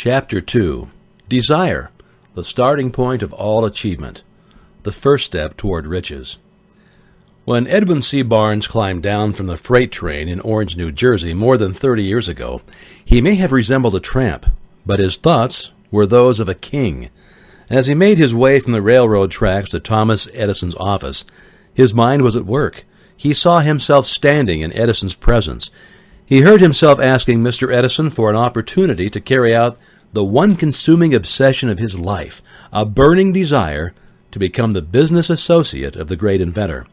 Chapter 2. Desire, the starting point of all achievement, the first step toward riches. When Edwin C. Barnes climbed down from the freight train in Orange, New Jersey more than 30 years ago, he may have resembled a tramp, but his thoughts were those of a king. As he made his way from the railroad tracks to Thomas Edison's office, his mind was at work. He saw himself standing in Edison's presence. He heard himself asking Mr. Edison for an opportunity to carry out the one consuming obsession of his life, a burning desire to become the business associate of the great inventor.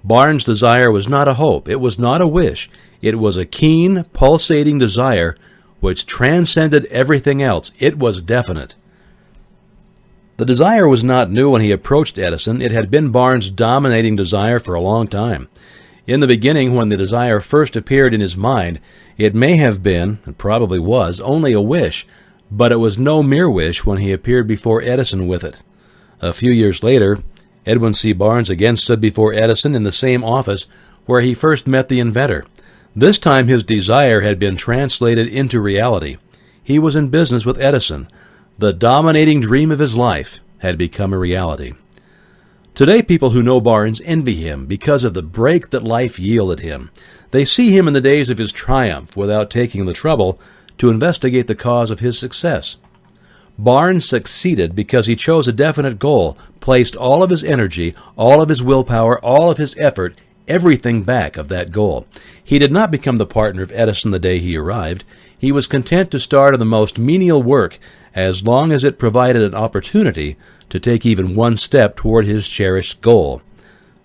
Barnes' desire was not a hope, it was not a wish, it was a keen, pulsating desire which transcended everything else. It was definite. The desire was not new when he approached Edison. It had been Barnes' dominating desire for a long time. In the beginning, when the desire first appeared in his mind, it may have been, and probably was, only a wish, but it was no mere wish when he appeared before Edison with it. A few years later, Edwin C. Barnes again stood before Edison in the same office where he first met the inventor. This time his desire had been translated into reality. He was in business with Edison. The dominating dream of his life had become a reality. Today, people who know Barnes envy him because of the break that life yielded him. They see him in the days of his triumph without taking the trouble to investigate the cause of his success. Barnes succeeded because he chose a definite goal, placed all of his energy, all of his willpower, all of his effort, everything back of that goal. He did not become the partner of Edison the day he arrived. He was content to start on the most menial work as long as it provided an opportunity to take even one step toward his cherished goal.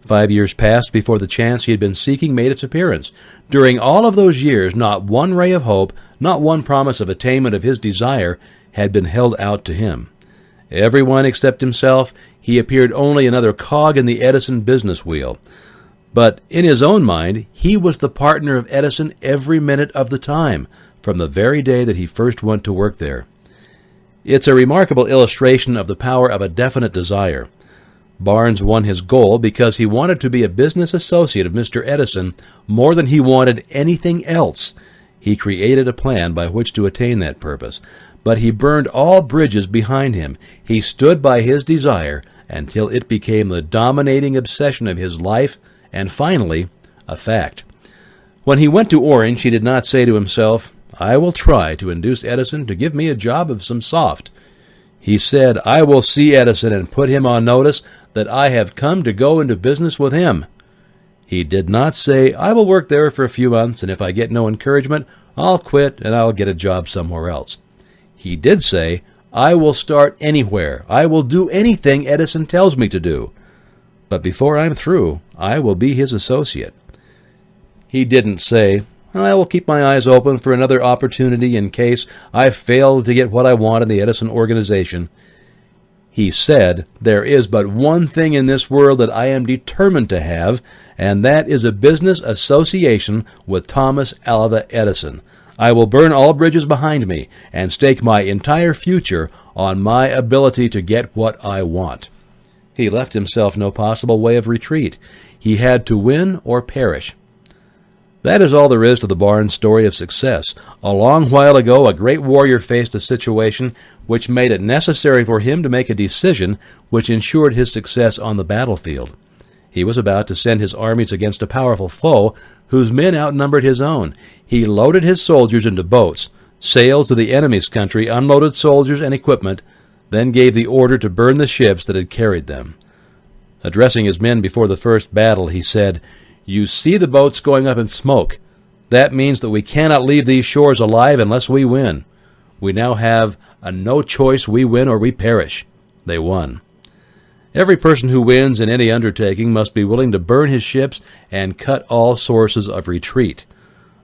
5 years passed before the chance he had been seeking made its appearance. During all of those years, not one ray of hope, not one promise of attainment of his desire had been held out to him. Everyone except himself, he appeared only another cog in the Edison business wheel. But in his own mind, he was the partner of Edison every minute of the time, from the very day that he first went to work there. It's a remarkable illustration of the power of a definite desire. Barnes won his goal because he wanted to be a business associate of Mr. Edison more than he wanted anything else. He created a plan by which to attain that purpose, but he burned all bridges behind him. He stood by his desire until it became the dominating obsession of his life and finally a fact. When he went to Orange, he did not say to himself, "I will try to induce Edison to give me a job of some soft." He said, "I will see Edison and put him on notice that I have come to go into business with him." He did not say, "I will work there for a few months, and if I get no encouragement, I'll quit and I'll get a job somewhere else." He did say, "I will start anywhere. I will do anything Edison tells me to do. But before I'm through, I will be his associate." He didn't say, "I will keep my eyes open for another opportunity in case I fail to get what I want in the Edison organization." He said, "There is but one thing in this world that I am determined to have, and that is a business association with Thomas Alva Edison. I will burn all bridges behind me and stake my entire future on my ability to get what I want." He left himself no possible way of retreat. He had to win or perish. That is all there is to the Barnes story of success. A long while ago, a great warrior faced a situation which made it necessary for him to make a decision which ensured his success on the battlefield. He was about to send his armies against a powerful foe whose men outnumbered his own. He loaded his soldiers into boats, sailed to the enemy's country, unloaded soldiers and equipment, then gave the order to burn the ships that had carried them. Addressing his men before the first battle, he said, "You see the boats going up in smoke. That means that we cannot leave these shores alive unless we win. We now have a no choice. We win or we perish." They won. Every person who wins in any undertaking must be willing to burn his ships and cut all sources of retreat.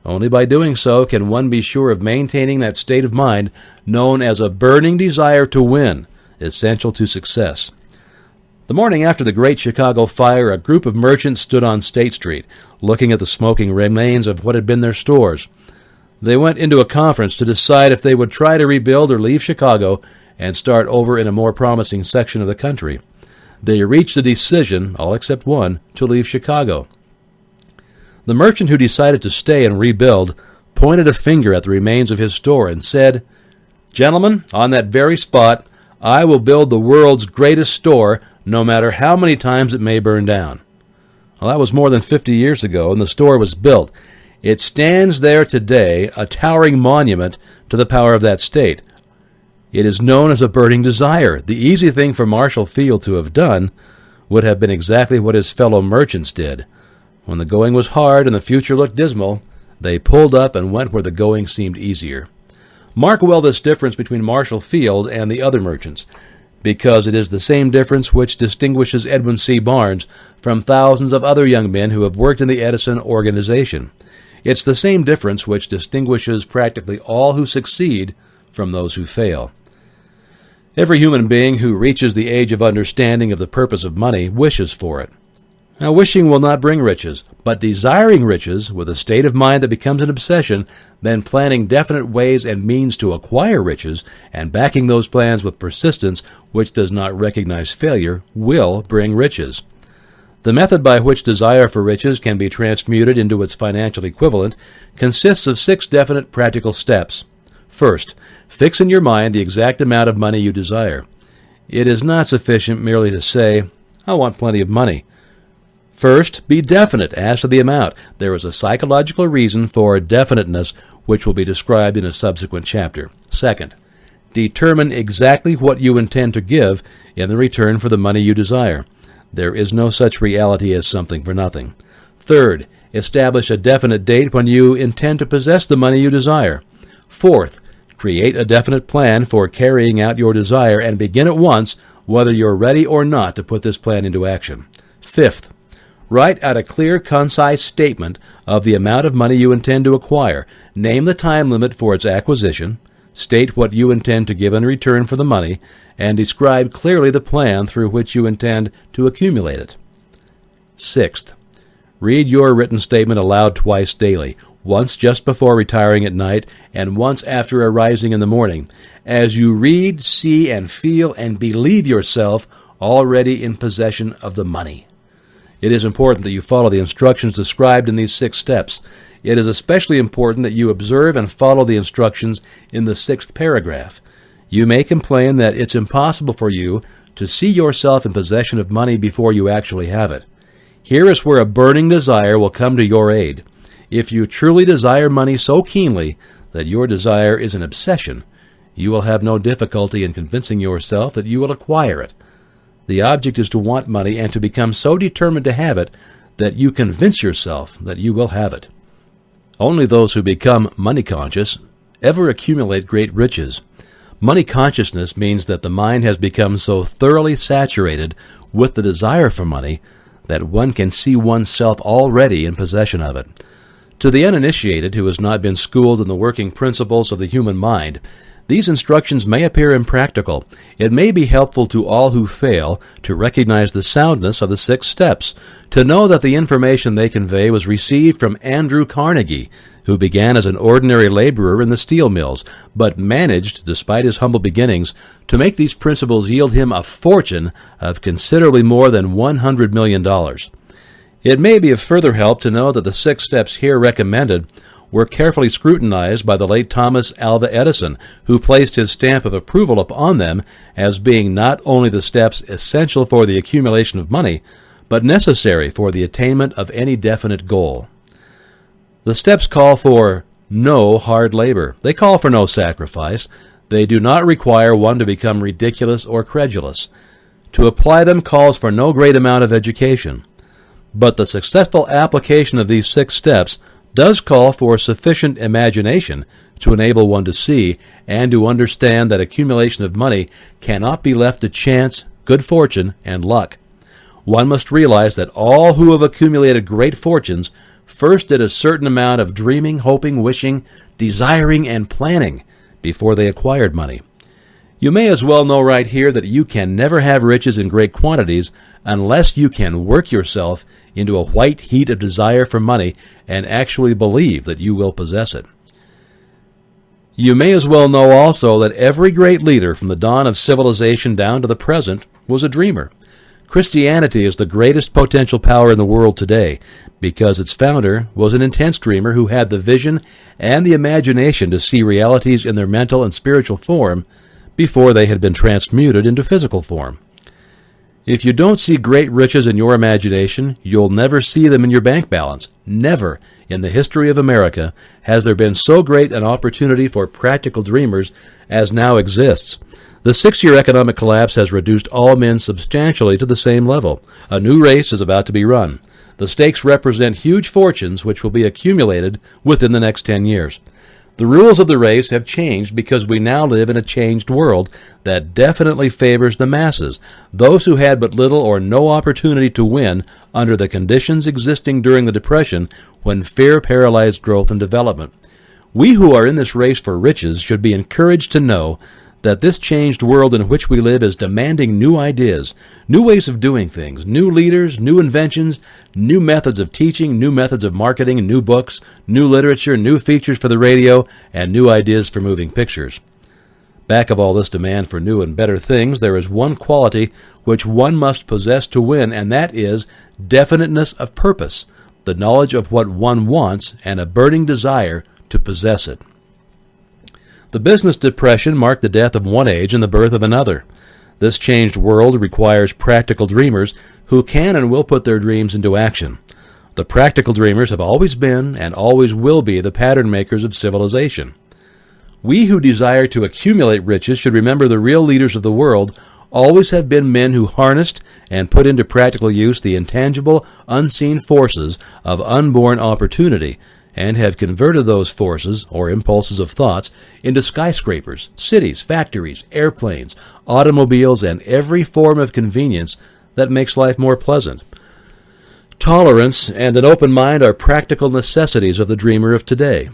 Only by doing so can one be sure of maintaining that state of mind known as a burning desire to win, essential to success. The morning after the Great Chicago Fire, a group of merchants stood on State Street, looking at the smoking remains of what had been their stores. They went into a conference to decide if they would try to rebuild or leave Chicago and start over in a more promising section of the country. They reached a decision, all except one, to leave Chicago. The merchant who decided to stay and rebuild pointed a finger at the remains of his store and said, Gentlemen, on that very spot, I will build the world's greatest store, no matter how many times it may burn down. Well, that was more than 50 years ago, and the store was built. It stands there today, a towering monument to the power of that state. It is known as a burning desire. The easy thing for Marshall Field to have done would have been exactly what his fellow merchants did. When the going was hard and the future looked dismal, they pulled up and went where the going seemed easier. Mark well this difference between Marshall Field and the other merchants, because it is the same difference which distinguishes Edwin C. Barnes from thousands of other young men who have worked in the Edison organization. It's the same difference which distinguishes practically all who succeed from those who fail. Every human being who reaches the age of understanding of the purpose of money wishes for it. Now, wishing will not bring riches, but desiring riches with a state of mind that becomes an obsession, then planning definite ways and means to acquire riches, and backing those plans with persistence which does not recognize failure, will bring riches. The method by which desire for riches can be transmuted into its financial equivalent consists of 6 definite practical steps. First, fix in your mind the exact amount of money you desire. It is not sufficient merely to say, "I want plenty of money." First, be definite as to the amount. There is a psychological reason for definiteness which will be described in a subsequent chapter. Second, determine exactly what you intend to give in the return for the money you desire. There is no such reality as something for nothing. Third, establish a definite date when you intend to possess the money you desire. Fourth, create a definite plan for carrying out your desire and begin at once, whether you're ready or not to put this plan into action. Fifth, write out a clear, concise statement of the amount of money you intend to acquire. Name the time limit for its acquisition. State what you intend to give in return for the money, and describe clearly the plan through which you intend to accumulate it. Sixth, read your written statement aloud twice daily, once just before retiring at night and once after arising in the morning, as you read, see, and feel and believe yourself already in possession of the money. It is important that you follow the instructions described in these 6 steps. It is especially important that you observe and follow the instructions in the 6th paragraph. You may complain that it's impossible for you to see yourself in possession of money before you actually have it. Here is where a burning desire will come to your aid. If you truly desire money so keenly that your desire is an obsession, you will have no difficulty in convincing yourself that you will acquire it. The object is to want money and to become so determined to have it that you convince yourself that you will have it. Only those who become money conscious ever accumulate great riches. Money consciousness means that the mind has become so thoroughly saturated with the desire for money that one can see oneself already in possession of it. To the uninitiated who has not been schooled in the working principles of the human mind, these instructions may appear impractical. It may be helpful to all who fail to recognize the soundness of the 6 steps, to know that the information they convey was received from Andrew Carnegie, who began as an ordinary laborer in the steel mills, but managed, despite his humble beginnings, to make these principles yield him a fortune of considerably more than $100 million. It may be of further help to know that the 6 steps here recommended were carefully scrutinized by the late Thomas Alva Edison, who placed his stamp of approval upon them as being not only the steps essential for the accumulation of money, but necessary for the attainment of any definite goal. The steps call for no hard labor. They call for no sacrifice. They do not require one to become ridiculous or credulous. To apply them calls for no great amount of education. But the successful application of these 6 steps does call for sufficient imagination to enable one to see and to understand that accumulation of money cannot be left to chance, good fortune, and luck. One must realize that all who have accumulated great fortunes first did a certain amount of dreaming, hoping, wishing, desiring, and planning before they acquired money. You may as well know right here that you can never have riches in great quantities unless you can work yourself into a white heat of desire for money and actually believe that you will possess it. You may as well know also that every great leader from the dawn of civilization down to the present was a dreamer. Christianity is the greatest potential power in the world today because its founder was an intense dreamer who had the vision and the imagination to see realities in their mental and spiritual form before they had been transmuted into physical form. If you don't see great riches in your imagination, you'll never see them in your bank balance. Never in the history of America has there been so great an opportunity for practical dreamers as now exists. The 6-year economic collapse has reduced all men substantially to the same level. A new race is about to be run. The stakes represent huge fortunes which will be accumulated within the next 10 years. The rules of the race have changed because we now live in a changed world that definitely favors the masses, those who had but little or no opportunity to win under the conditions existing during the Depression when fear paralyzed growth and development. We who are in this race for riches should be encouraged to know that this changed world in which we live is demanding new ideas, new ways of doing things, new leaders, new inventions, new methods of teaching, new methods of marketing, new books, new literature, new features for the radio, and new ideas for moving pictures. Back of all this demand for new and better things, there is one quality which one must possess to win, and that is definiteness of purpose, the knowledge of what one wants, and a burning desire to possess it. The business depression marked the death of one age and the birth of another. This changed world requires practical dreamers who can and will put their dreams into action. The practical dreamers have always been and always will be the pattern makers of civilization. We who desire to accumulate riches should remember the real leaders of the world always have been men who harnessed and put into practical use the intangible, unseen forces of unborn opportunity, and have converted those forces, or impulses of thoughts, into skyscrapers, cities, factories, airplanes, automobiles, and every form of convenience that makes life more pleasant. Tolerance and an open mind are practical necessities of the dreamer of today.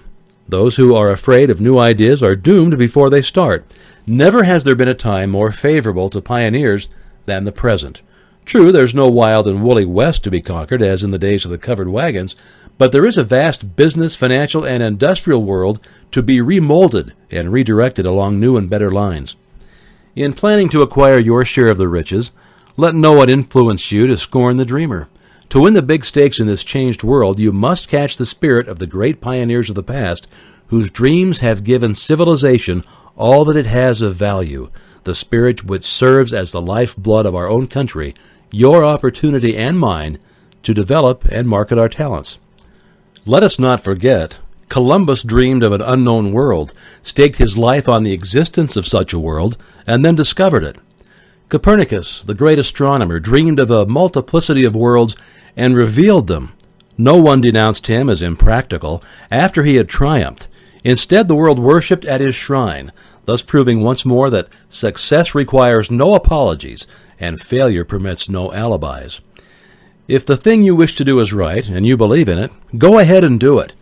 Those who are afraid of new ideas are doomed before they start. Never has there been a time more favorable to pioneers than the present. True, there's no wild and woolly West to be conquered, as in the days of the covered wagons, but there is a vast business, financial, and industrial world to be remolded and redirected along new and better lines. In planning to acquire your share of the riches, let no one influence you to scorn the dreamer. To win the big stakes in this changed world, you must catch the spirit of the great pioneers of the past, whose dreams have given civilization all that it has of value, the spirit which serves as the lifeblood of our own country, your opportunity and mine to develop and market our talents. Let us not forget, Columbus dreamed of an unknown world, staked his life on the existence of such a world, and then discovered it. Copernicus, the great astronomer, dreamed of a multiplicity of worlds and revealed them. No one denounced him as impractical after he had triumphed. Instead, the world worshipped at his shrine, thus proving once more that success requires no apologies and failure permits no alibis. If the thing you wish to do is right, and you believe in it, go ahead and do it.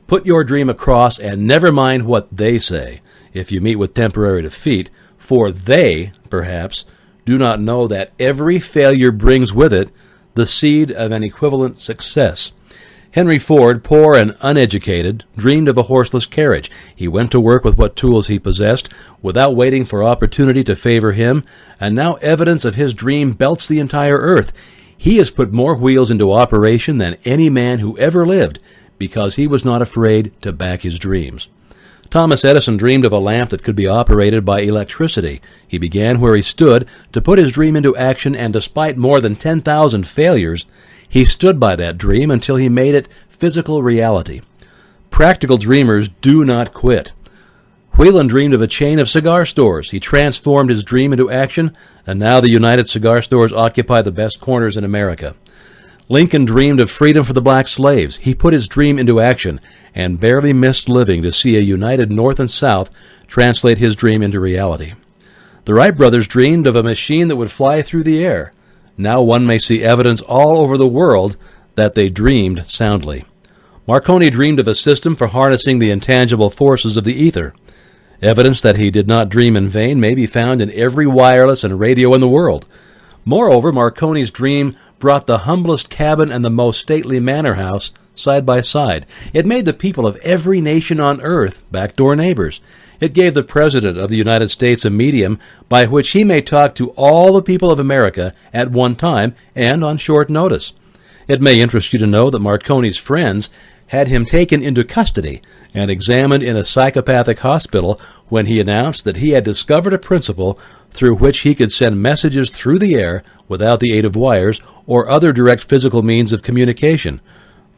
Put your dream across and never mind what they say, if you meet with temporary defeat, for they, perhaps, do not know that every failure brings with it the seed of an equivalent success. Henry Ford, poor and uneducated, dreamed of a horseless carriage. He went to work with what tools he possessed, without waiting for opportunity to favor him, and now evidence of his dream belts the entire earth. He has put more wheels into operation than any man who ever lived, because he was not afraid to back his dreams. Thomas Edison dreamed of a lamp that could be operated by electricity. He began where he stood to put his dream into action, and despite more than 10,000 failures, he stood by that dream until he made it physical reality. Practical dreamers do not quit. Whelan dreamed of a chain of cigar stores. He transformed his dream into action, and now the United Cigar Stores occupy the best corners in America. Lincoln dreamed of freedom for the black slaves. He put his dream into action and barely missed living to see a united North and South translate his dream into reality. The Wright brothers dreamed of a machine that would fly through the air. Now one may see evidence all over the world that they dreamed soundly. Marconi dreamed of a system for harnessing the intangible forces of the ether. Evidence that he did not dream in vain may be found in every wireless and radio in the world. Moreover, Marconi's dream brought the humblest cabin and the most stately manor house side by side. It made the people of every nation on earth backdoor neighbors. It gave the President of the United States a medium by which he may talk to all the people of America at one time and on short notice. It may interest you to know that Marconi's friends had him taken into custody and examined in a psychopathic hospital when he announced that he had discovered a principle through which he could send messages through the air without the aid of wires or other direct physical means of communication.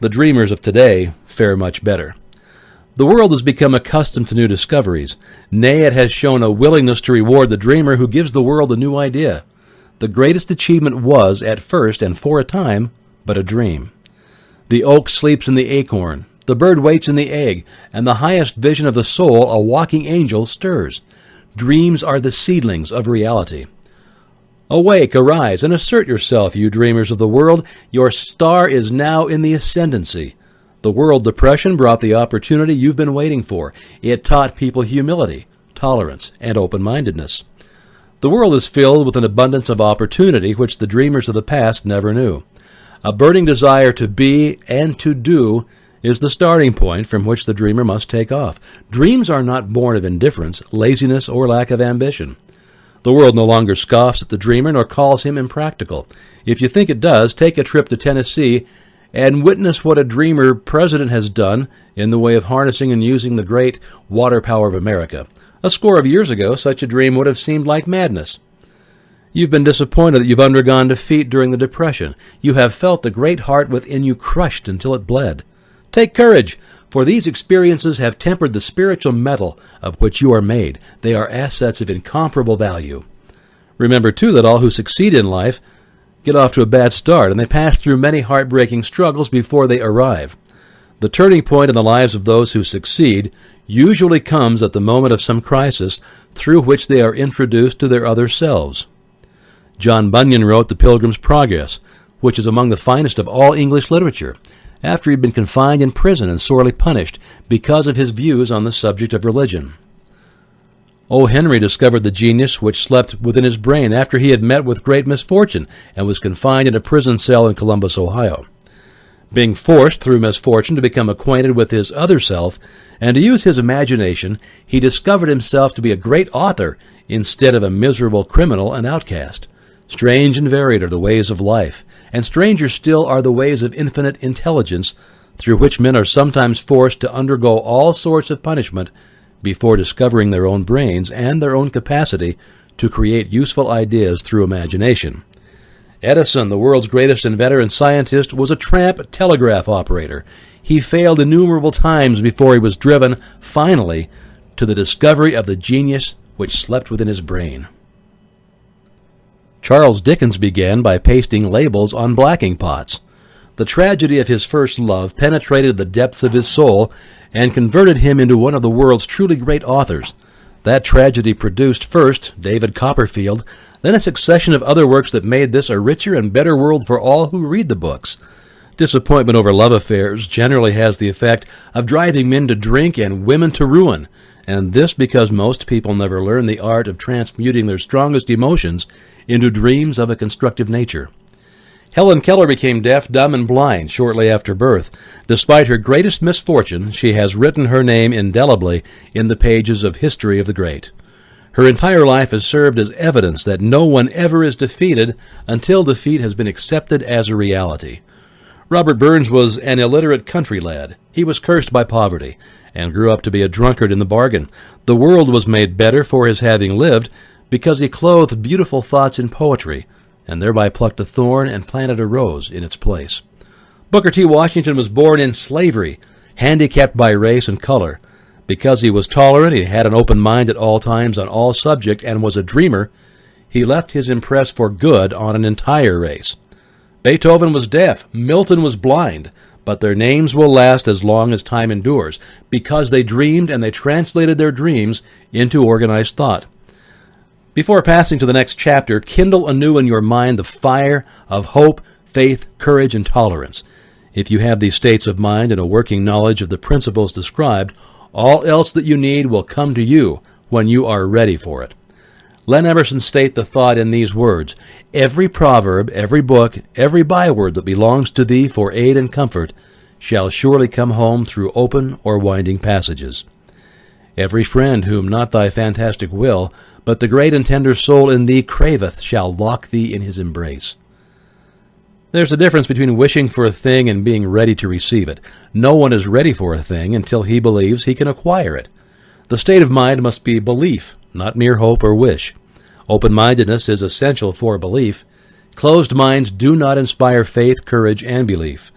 The dreamers of today fare much better. The world has become accustomed to new discoveries. Nay, it has shown a willingness to reward the dreamer who gives the world a new idea. The greatest achievement was, at first and for a time, but a dream. The oak sleeps in the acorn, the bird waits in the egg, and the highest vision of the soul, a walking angel, stirs. Dreams are the seedlings of reality. Awake, arise, and assert yourself, you dreamers of the world. Your star is now in the ascendancy. The world depression brought the opportunity you've been waiting for. It taught people humility, tolerance, and open-mindedness. The world is filled with an abundance of opportunity which the dreamers of the past never knew. A burning desire to be and to do is the starting point from which the dreamer must take off. Dreams are not born of indifference, laziness, or lack of ambition. The world no longer scoffs at the dreamer nor calls him impractical. If you think it does, take a trip to Tennessee and witness what a dreamer president has done in the way of harnessing and using the great water power of America. A score of years ago, such a dream would have seemed like madness. You've been disappointed that you've undergone defeat during the Depression. You have felt the great heart within you crushed until it bled. Take courage, for these experiences have tempered the spiritual metal of which you are made. They are assets of incomparable value. Remember, too, that all who succeed in life get off to a bad start, and they pass through many heartbreaking struggles before they arrive. The turning point in the lives of those who succeed usually comes at the moment of some crisis through which they are introduced to their other selves. John Bunyan wrote The Pilgrim's Progress, which is among the finest of all English literature, after he had been confined in prison and sorely punished because of his views on the subject of religion. O. Henry discovered the genius which slept within his brain after he had met with great misfortune and was confined in a prison cell in Columbus, Ohio. Being forced through misfortune to become acquainted with his other self and to use his imagination, he discovered himself to be a great author instead of a miserable criminal and outcast. Strange and varied are the ways of life, and stranger still are the ways of infinite intelligence, through which men are sometimes forced to undergo all sorts of punishment before discovering their own brains and their own capacity to create useful ideas through imagination. Edison, the world's greatest inventor and scientist, was a tramp telegraph operator. He failed innumerable times before he was driven, finally, to the discovery of the genius which slept within his brain. Charles Dickens began by pasting labels on blacking pots. The tragedy of his first love penetrated the depths of his soul and converted him into one of the world's truly great authors. That tragedy produced first David Copperfield, then a succession of other works that made this a richer and better world for all who read the books. Disappointment over love affairs generally has the effect of driving men to drink and women to ruin, and this because most people never learn the art of transmuting their strongest emotions into dreams of a constructive nature. Helen Keller became deaf, dumb, and blind shortly after birth. Despite her greatest misfortune, she has written her name indelibly in the pages of History of the Great. Her entire life has served as evidence that no one ever is defeated until defeat has been accepted as a reality. Robert Burns was an illiterate country lad. He was cursed by poverty and grew up to be a drunkard in the bargain. The world was made better for his having lived because he clothed beautiful thoughts in poetry and thereby plucked a thorn and planted a rose in its place. Booker T. Washington was born in slavery, handicapped by race and color. Because he was tolerant, he had an open mind at all times on all subjects, and was a dreamer, he left his impress for good on an entire race. Beethoven was deaf, Milton was blind, but their names will last as long as time endures, because they dreamed and they translated their dreams into organized thought. Before passing to the next chapter, kindle anew in your mind the fire of hope, faith, courage, and tolerance. If you have these states of mind and a working knowledge of the principles described, all else that you need will come to you when you are ready for it. Let Emerson state the thought in these words: every proverb, every book, every byword that belongs to thee for aid and comfort shall surely come home through open or winding passages. Every friend whom not thy fantastic will, but the great and tender soul in thee craveth, shall lock thee in his embrace. There's a difference between wishing for a thing and being ready to receive it. No one is ready for a thing until he believes he can acquire it. The state of mind must be belief, not mere hope or wish. Open-mindedness is essential for belief. Closed minds do not inspire faith, courage, and belief.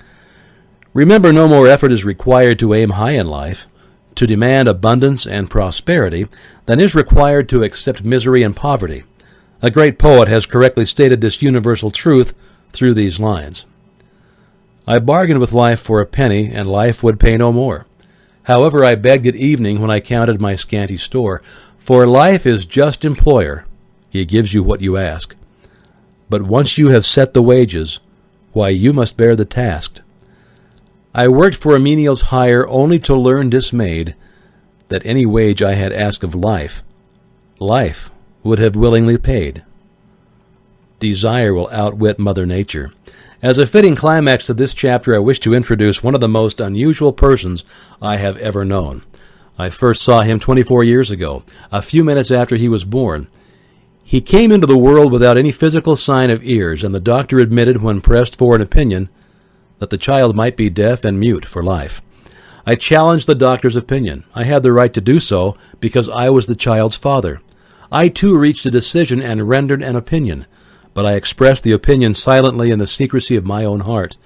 Remember, no more effort is required to aim high in life, to demand abundance and prosperity, than is required to accept misery and poverty. A great poet has correctly stated this universal truth through these lines. I bargained with life for a penny, and life would pay no more. However, I begged at evening when I counted my scanty store, for life is just employer. He gives you what you ask. But once you have set the wages, why, you must bear the task. I worked for a menial's hire only to learn dismayed that any wage I had asked of life would have willingly paid. Desire will outwit Mother Nature. As a fitting climax to this chapter, I wish to introduce one of the most unusual persons I have ever known. I first saw him 24 years ago, a few minutes after he was born. He came into the world without any physical sign of ears, and the doctor admitted, when pressed for an opinion, that the child might be deaf and mute for life. I challenged the doctor's opinion. I had the right to do so because I was the child's father. I too reached a decision and rendered an opinion, but I expressed the opinion silently in the secrecy of my own heart.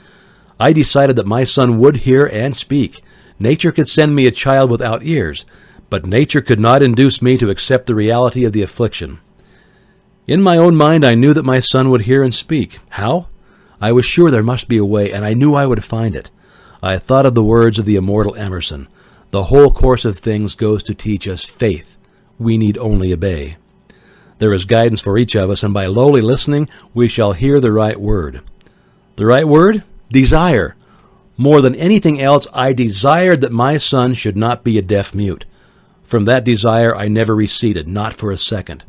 I decided that my son would hear and speak. Nature could send me a child without ears, but nature could not induce me to accept the reality of the affliction. In my own mind, I knew that my son would hear and speak. How? I was sure there must be a way, and I knew I would find it. I thought of the words of the immortal Emerson. The whole course of things goes to teach us faith. We need only obey. There is guidance for each of us, and by lowly listening, we shall hear the right word. The right word? Desire. More than anything else, I desired that my son should not be a deaf mute. From that desire, I never receded, not for a second.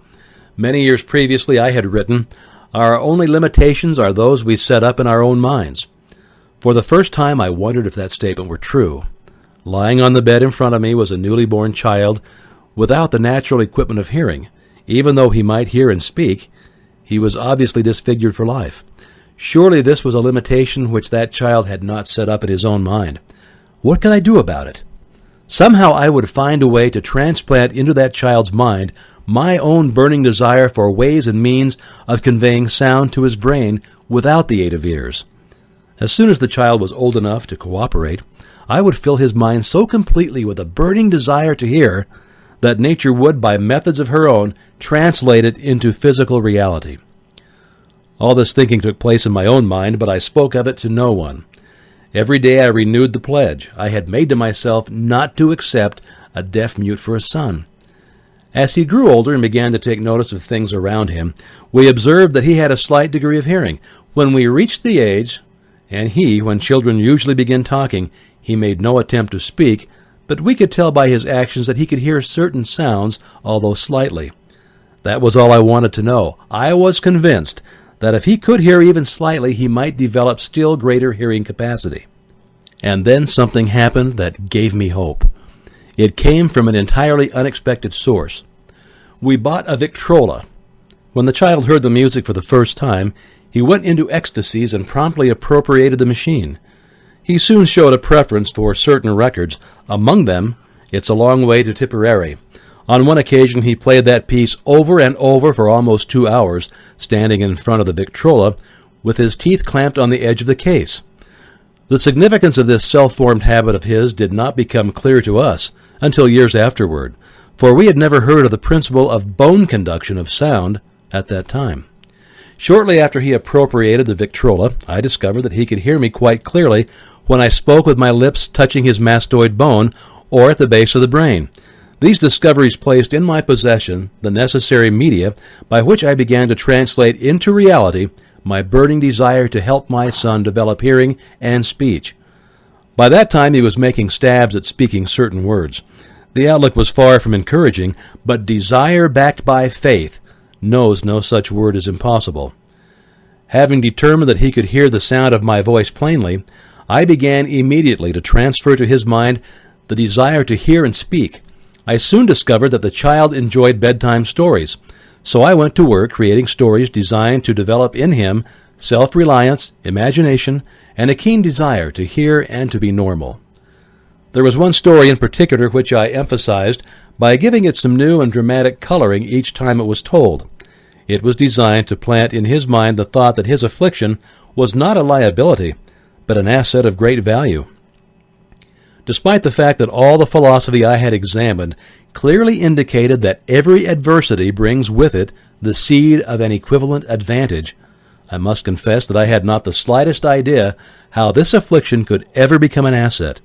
Many years previously, I had written, "Our only limitations are those we set up in our own minds." For the first time, I wondered if that statement were true. Lying on the bed in front of me was a newly born child without the natural equipment of hearing. Even though he might hear and speak, he was obviously disfigured for life. Surely this was a limitation which that child had not set up in his own mind. What could I do about it? Somehow I would find a way to transplant into that child's mind my own burning desire for ways and means of conveying sound to his brain without the aid of ears. As soon as the child was old enough to cooperate, I would fill his mind so completely with a burning desire to hear that nature would, by methods of her own, translate it into physical reality. All this thinking took place in my own mind, but I spoke of it to no one. Every day I renewed the pledge I had made to myself not to accept a deaf mute for a son. As he grew older and began to take notice of things around him, we observed that he had a slight degree of hearing. When we reached the age, and when children usually begin talking, he made no attempt to speak, but we could tell by his actions that he could hear certain sounds, although slightly. That was all I wanted to know. I was convinced that if he could hear even slightly, he might develop still greater hearing capacity. And then something happened that gave me hope. It came from an entirely unexpected source. We bought a Victrola. When the child heard the music for the first time, he went into ecstasies and promptly appropriated the machine. He soon showed a preference for certain records, among them, It's a Long Way to Tipperary. On one occasion, he played that piece over and over for almost 2 hours, standing in front of the Victrola, with his teeth clamped on the edge of the case. The significance of this self-formed habit of his did not become clear to us until years afterward, for we had never heard of the principle of bone conduction of sound at that time. Shortly after he appropriated the Victrola, I discovered that he could hear me quite clearly when I spoke with my lips touching his mastoid bone or at the base of the brain. These discoveries placed in my possession the necessary media by which I began to translate into reality my burning desire to help my son develop hearing and speech. By that time he was making stabs at speaking certain words. The outlook was far from encouraging, but desire backed by faith knows no such word is impossible. Having determined that he could hear the sound of my voice plainly, I began immediately to transfer to his mind the desire to hear and speak. I soon discovered that the child enjoyed bedtime stories. So I went to work creating stories designed to develop in him self-reliance, imagination, and a keen desire to hear and to be normal. There was one story in particular which I emphasized by giving it some new and dramatic coloring each time it was told. It was designed to plant in his mind the thought that his affliction was not a liability, but an asset of great value. Despite the fact that all the philosophy I had examined clearly indicated that every adversity brings with it the seed of an equivalent advantage, I must confess that I had not the slightest idea how this affliction could ever become an asset.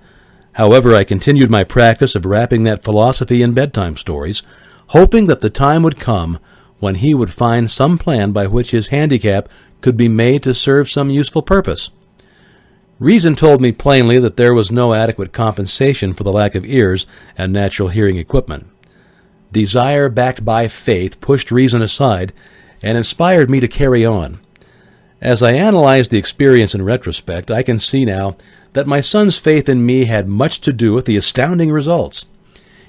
However, I continued my practice of wrapping that philosophy in bedtime stories, hoping that the time would come when he would find some plan by which his handicap could be made to serve some useful purpose. Reason told me plainly that there was no adequate compensation for the lack of ears and natural hearing equipment. Desire backed by faith pushed reason aside and inspired me to carry on. As I analyze the experience in retrospect, I can see now that my son's faith in me had much to do with the astounding results.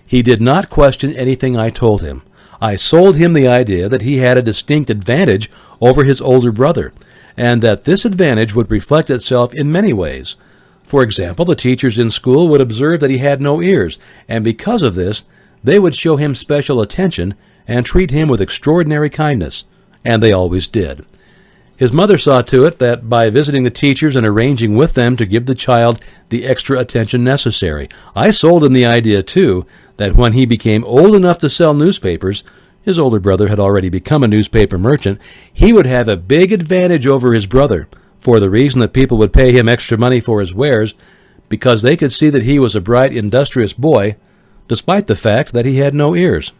He did not question anything I told him. I sold him the idea that he had a distinct advantage over his older brother, and that this advantage would reflect itself in many ways. For example, the teachers in school would observe that he had no ears, and because of this, they would show him special attention and treat him with extraordinary kindness, and they always did. His mother saw to it that by visiting the teachers and arranging with them to give the child the extra attention necessary, I sold him the idea, too, that when he became old enough to sell newspapers, his older brother had already become a newspaper merchant, he would have a big advantage over his brother, for the reason that people would pay him extra money for his wares, because they could see that he was a bright, industrious boy, despite the fact that he had no ears.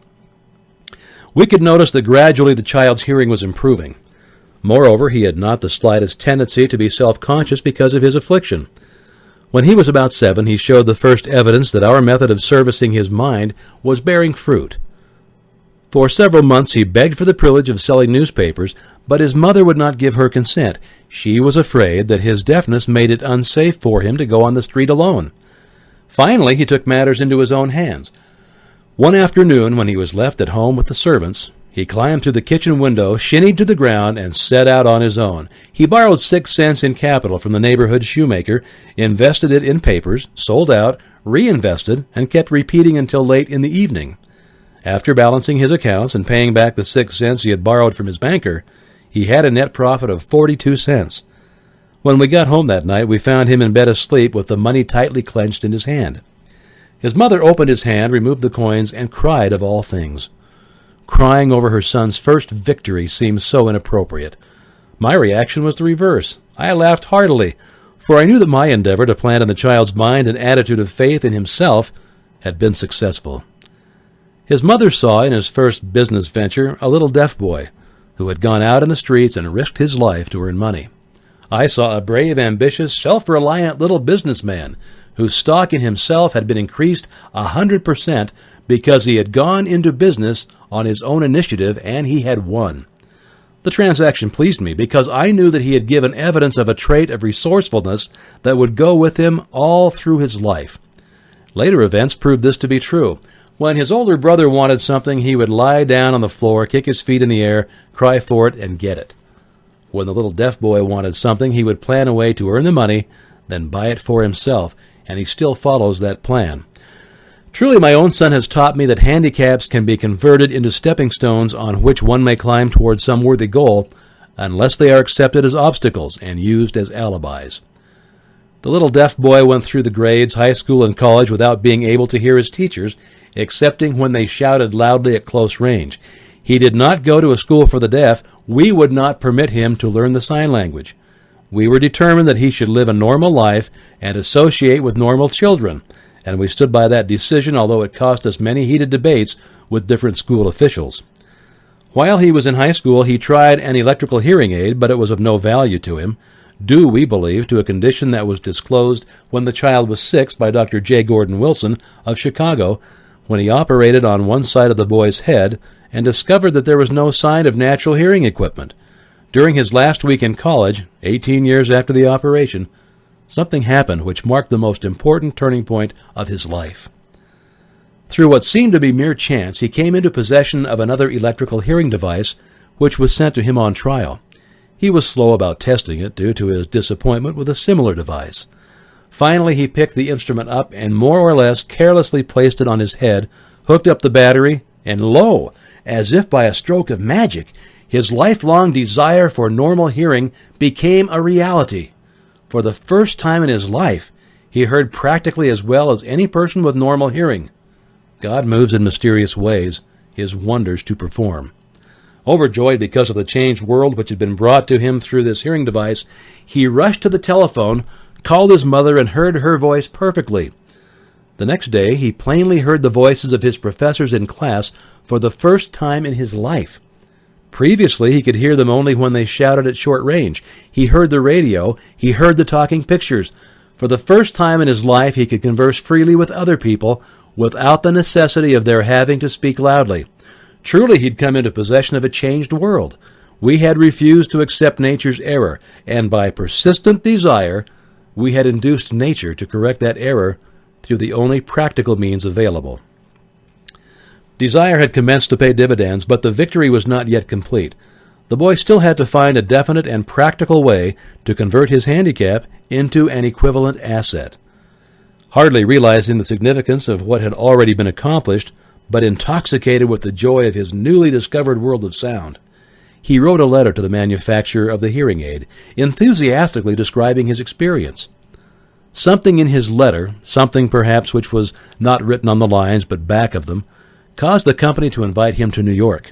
We could notice that gradually the child's hearing was improving. Moreover, he had not the slightest tendency to be self-conscious because of his affliction. When he was about 7, he showed the first evidence that our method of servicing his mind was bearing fruit. For several months he begged for the privilege of selling newspapers, but his mother would not give her consent. She was afraid that his deafness made it unsafe for him to go on the street alone. Finally, he took matters into his own hands. One afternoon, when he was left at home with the servants, he climbed through the kitchen window, shinnied to the ground, and set out on his own. He borrowed 6 cents in capital from the neighborhood shoemaker, invested it in papers, sold out, reinvested, and kept repeating until late in the evening. After balancing his accounts and paying back the 6 cents he had borrowed from his banker, he had a net profit of 42 cents. When we got home that night, we found him in bed asleep with the money tightly clenched in his hand. His mother opened his hand, removed the coins, and cried of all things. Crying over her son's first victory seemed so inappropriate. My reaction was the reverse. I laughed heartily, for I knew that my endeavor to plant in the child's mind an attitude of faith in himself had been successful. His mother saw in his first business venture a little deaf boy who had gone out in the streets and risked his life to earn money. I saw a brave, ambitious, self-reliant little businessman whose stock in himself had been increased 100% because he had gone into business on his own initiative and he had won. The transaction pleased me because I knew that he had given evidence of a trait of resourcefulness that would go with him all through his life. Later events proved this to be true. When his older brother wanted something, he would lie down on the floor, kick his feet in the air, cry for it, and get it. When the little deaf boy wanted something, he would plan a way to earn the money, then buy it for himself, and he still follows that plan. Truly, my own son has taught me that handicaps can be converted into stepping stones on which one may climb towards some worthy goal, unless they are accepted as obstacles and used as alibis. The little deaf boy went through the grades, high school, and college without being able to hear his teachers, excepting when they shouted loudly at close range. He did not go to a school for the deaf. We would not permit him to learn the sign language. We were determined that he should live a normal life and associate with normal children, and we stood by that decision, although it cost us many heated debates with different school officials. While he was in high school, he tried an electrical hearing aid, but it was of no value to him, due, we believe, to a condition that was disclosed when the child was 6 by Dr. J. Gordon Wilson of Chicago, when he operated on one side of the boy's head and discovered that there was no sign of natural hearing equipment. During his last week in college, 18 years after the operation, something happened which marked the most important turning point of his life. Through what seemed to be mere chance, he came into possession of another electrical hearing device, which was sent to him on trial. He was slow about testing it due to his disappointment with a similar device. Finally, he picked the instrument up and more or less carelessly placed it on his head, hooked up the battery, and lo, as if by a stroke of magic, his lifelong desire for normal hearing became a reality. For the first time in his life, he heard practically as well as any person with normal hearing. God moves in mysterious ways, his wonders to perform. Overjoyed because of the changed world which had been brought to him through this hearing device, he rushed to the telephone, called his mother, and heard her voice perfectly. The next day, he plainly heard the voices of his professors in class for the first time in his life. Previously, he could hear them only when they shouted at short range. He heard the radio. He heard the talking pictures. For the first time in his life, he could converse freely with other people without the necessity of their having to speak loudly. Truly, he'd come into possession of a changed world. We had refused to accept nature's error, and by persistent desire, we had induced nature to correct that error through the only practical means available. Desire had commenced to pay dividends, but the victory was not yet complete. The boy still had to find a definite and practical way to convert his handicap into an equivalent asset. Hardly realizing the significance of what had already been accomplished, but intoxicated with the joy of his newly discovered world of sound, he wrote a letter to the manufacturer of the hearing aid, enthusiastically describing his experience. Something in his letter, something perhaps which was not written on the lines but back of them, caused the company to invite him to New York.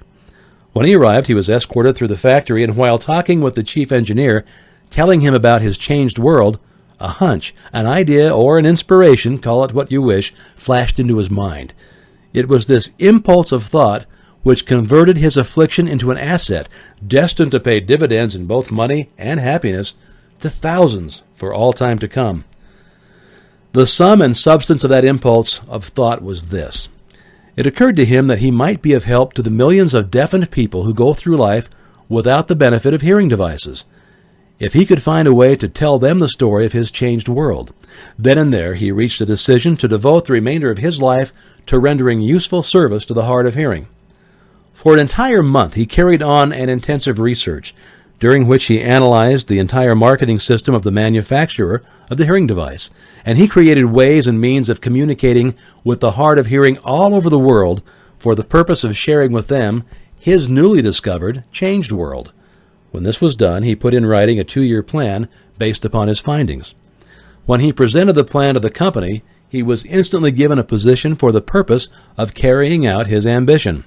When he arrived, he was escorted through the factory, and while talking with the chief engineer, telling him about his changed world, a hunch, an idea, or an inspiration, call it what you wish, flashed into his mind. It was this impulse of thought which converted his affliction into an asset, destined to pay dividends in both money and happiness to thousands for all time to come. The sum and substance of that impulse of thought was this. It occurred to him that he might be of help to the millions of deafened people who go through life without the benefit of hearing devices. If he could find a way to tell them the story of his changed world, then and there he reached a decision to devote the remainder of his life to rendering useful service to the hard of hearing. For an entire month he carried on an intensive research, during which he analyzed the entire marketing system of the manufacturer of the hearing device, and he created ways and means of communicating with the hard of hearing all over the world for the purpose of sharing with them his newly discovered changed world. When this was done, he put in writing a 2-year plan based upon his findings. When he presented the plan to the company, he was instantly given a position for the purpose of carrying out his ambition.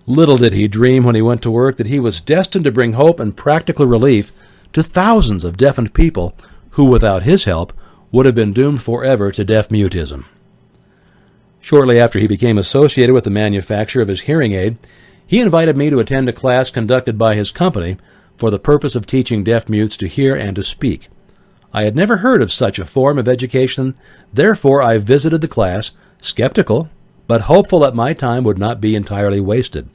Little did he dream when he went to work that he was destined to bring hope and practical relief to thousands of deafened people who, without his help, would have been doomed forever to deaf-mutism. Shortly after he became associated with the manufacturer of his hearing aid, he invited me to attend a class conducted by his company for the purpose of teaching deaf-mutes to hear and to speak. I had never heard of such a form of education, therefore I visited the class, skeptical, but hopeful that my time would not be entirely wasted.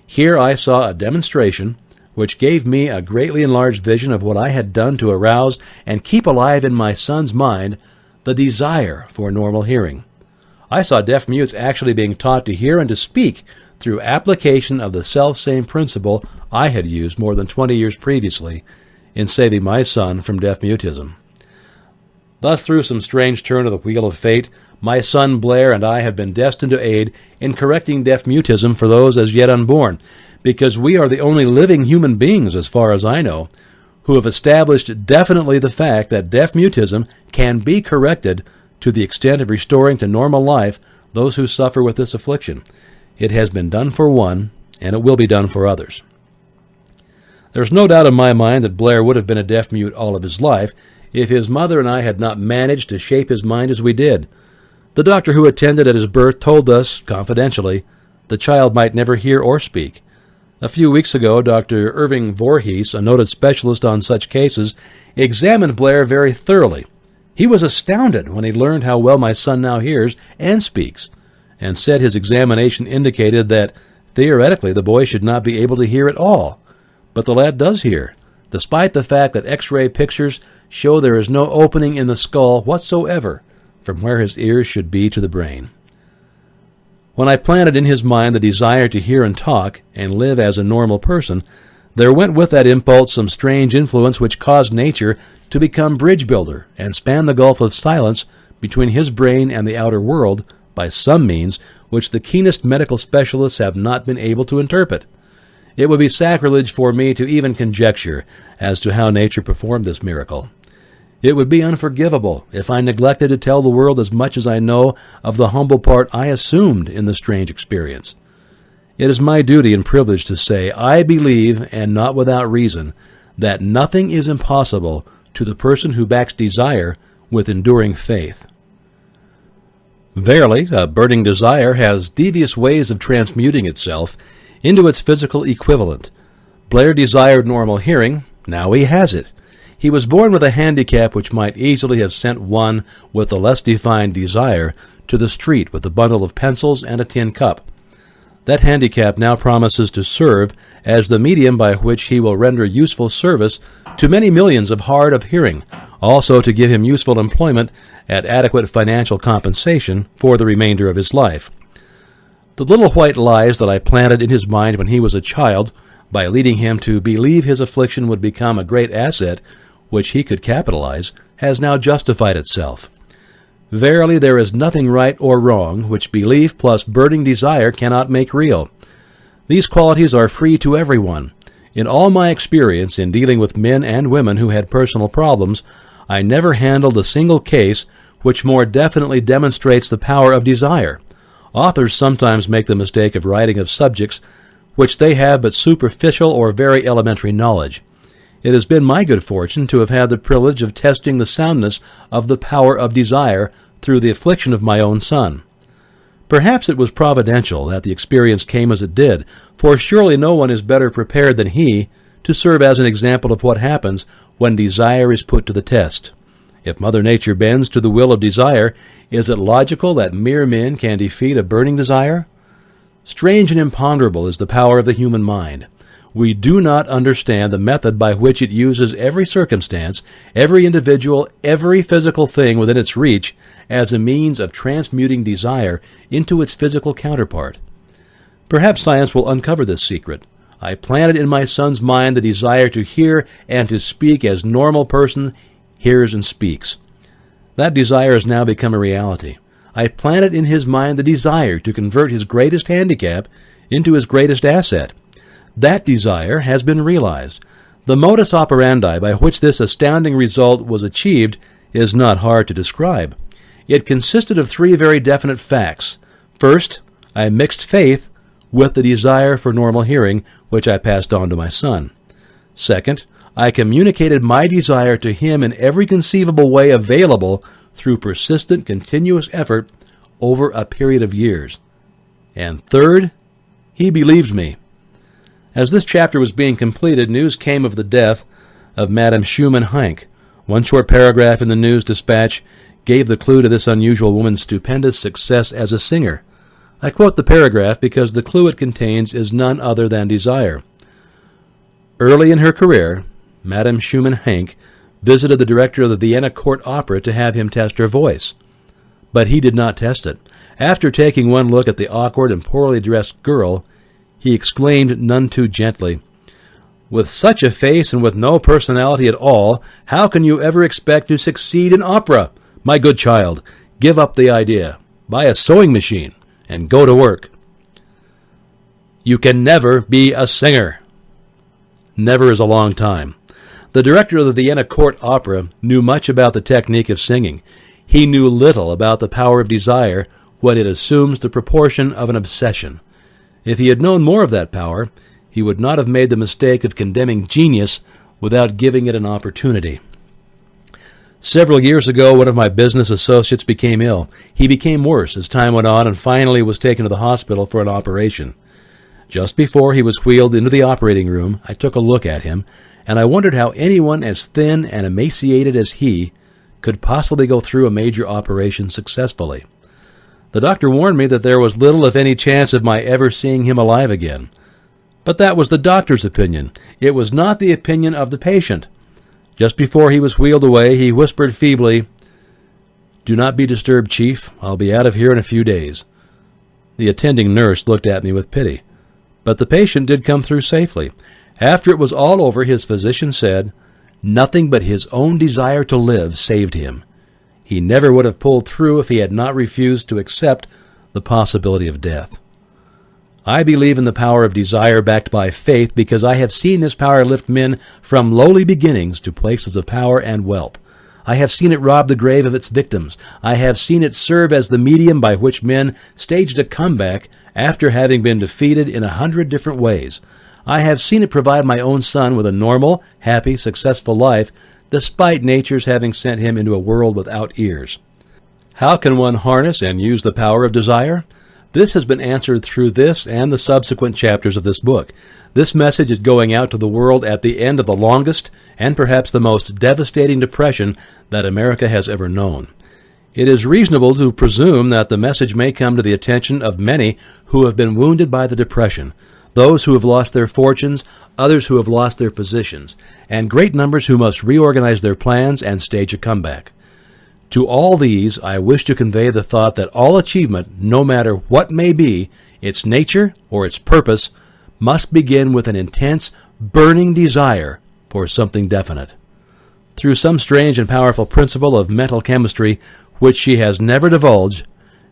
Here I saw a demonstration which gave me a greatly enlarged vision of what I had done to arouse and keep alive in my son's mind the desire for normal hearing. I saw deaf-mutes actually being taught to hear and to speak through application of the self-same principle I had used more than 20 years previously in saving my son from deaf-mutism. Thus, through some strange turn of the wheel of fate, my son Blair and I have been destined to aid in correcting deaf-mutism for those as yet unborn, because we are the only living human beings, as far as I know, who have established definitely the fact that deaf-mutism can be corrected to the extent of restoring to normal life those who suffer with this affliction. It has been done for one, and it will be done for others. There's no doubt in my mind that Blair would have been a deaf-mute all of his life if his mother and I had not managed to shape his mind as we did. The doctor who attended at his birth told us, confidentially, the child might never hear or speak. A few weeks ago, Dr. Irving Voorhees, a noted specialist on such cases, examined Blair very thoroughly. He was astounded when he learned how well my son now hears and speaks, and said his examination indicated that, theoretically, the boy should not be able to hear at all. But the lad does hear, despite the fact that X-ray pictures show there is no opening in the skull whatsoever from where his ears should be to the brain. When I planted in his mind the desire to hear and talk and live as a normal person, there went with that impulse some strange influence which caused nature to become bridge builder and span the gulf of silence between his brain and the outer world by some means which the keenest medical specialists have not been able to interpret. It would be sacrilege for me to even conjecture as to how nature performed this miracle. It would be unforgivable if I neglected to tell the world as much as I know of the humble part I assumed in the strange experience. It is my duty and privilege to say I believe, and not without reason, that nothing is impossible to the person who backs desire with enduring faith. Verily, a burning desire has devious ways of transmuting itself into its physical equivalent. Blair desired normal hearing. Now he has it. He was born with a handicap which might easily have sent one with a less defined desire to the street with a bundle of pencils and a tin cup. That handicap now promises to serve as the medium by which he will render useful service to many millions of hard of hearing, also to give him useful employment at adequate financial compensation for the remainder of his life. The little white lies that I planted in his mind when he was a child, by leading him to believe his affliction would become a great asset which he could capitalize, has now justified itself. Verily, there is nothing right or wrong which belief plus burning desire cannot make real. These qualities are free to everyone. In all my experience in dealing with men and women who had personal problems, I never handled a single case which more definitely demonstrates the power of desire. Authors sometimes make the mistake of writing of subjects which they have but superficial or very elementary knowledge. It has been my good fortune to have had the privilege of testing the soundness of the power of desire through the affliction of my own son. Perhaps it was providential that the experience came as it did, for surely no one is better prepared than he to serve as an example of what happens when desire is put to the test. If Mother Nature bends to the will of desire, is it logical that mere men can defeat a burning desire? Strange and imponderable is the power of the human mind. We do not understand the method by which it uses every circumstance, every individual, every physical thing within its reach as a means of transmuting desire into its physical counterpart. Perhaps science will uncover this secret. I planted in my son's mind the desire to hear and to speak as normal person hears and speaks. That desire has now become a reality. I planted in his mind the desire to convert his greatest handicap into his greatest asset. That desire has been realized. The modus operandi by which this astounding result was achieved is not hard to describe. It consisted of three very definite facts. First, I mixed faith with the desire for normal hearing, which I passed on to my son. Second, I communicated my desire to him in every conceivable way available through persistent, continuous effort over a period of years. And third, he believed me. As this chapter was being completed, news came of the death of Madame Schumann-Heink. One short paragraph in the News Dispatch gave the clue to this unusual woman's stupendous success as a singer. I quote the paragraph because the clue it contains is none other than desire. Early in her career, Madame Schumann-Heink visited the director of the Vienna Court Opera to have him test her voice. But he did not test it. After taking one look at the awkward and poorly dressed girl, he exclaimed none too gently, "With such a face and with no personality at all, how can you ever expect to succeed in opera? My good child, give up the idea. Buy a sewing machine and go to work. You can never be a singer." Never is a long time. The director of the Vienna Court Opera knew much about the technique of singing. He knew little about the power of desire when it assumes the proportion of an obsession. If he had known more of that power, he would not have made the mistake of condemning genius without giving it an opportunity. Several years ago, one of my business associates became ill. He became worse as time went on and finally was taken to the hospital for an operation. Just before he was wheeled into the operating room, I took a look at him, and I wondered how anyone as thin and emaciated as he could possibly go through a major operation successfully. The doctor warned me that there was little, if any, chance of my ever seeing him alive again. But that was the doctor's opinion. It was not the opinion of the patient. Just before he was wheeled away, he whispered feebly, "Do not be disturbed, Chief. I'll be out of here in a few days." The attending nurse looked at me with pity. But the patient did come through safely. After it was all over, his physician said, "Nothing but his own desire to live saved him. He never would have pulled through if he had not refused to accept the possibility of death." I believe in the power of desire backed by faith because I have seen this power lift men from lowly beginnings to places of power and wealth. I have seen it rob the grave of its victims. I have seen it serve as the medium by which men staged a comeback after having been defeated in 100 different ways. I have seen it provide my own son with a normal, happy, successful life, despite nature's having sent him into a world without ears. How can one harness and use the power of desire? This has been answered through this and the subsequent chapters of this book. This message is going out to the world at the end of the longest and perhaps the most devastating depression that America has ever known. It is reasonable to presume that the message may come to the attention of many who have been wounded by the depression, those who have lost their fortunes, others who have lost their positions, and great numbers who must reorganize their plans and stage a comeback. To all these, I wish to convey the thought that all achievement, no matter what may be, its nature or its purpose, must begin with an intense, burning desire for something definite. Through some strange and powerful principle of mental chemistry which she has never divulged,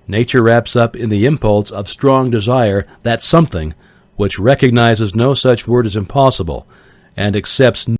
nature wraps up in the impulse of strong desire that something which recognizes no such word as impossible and accepts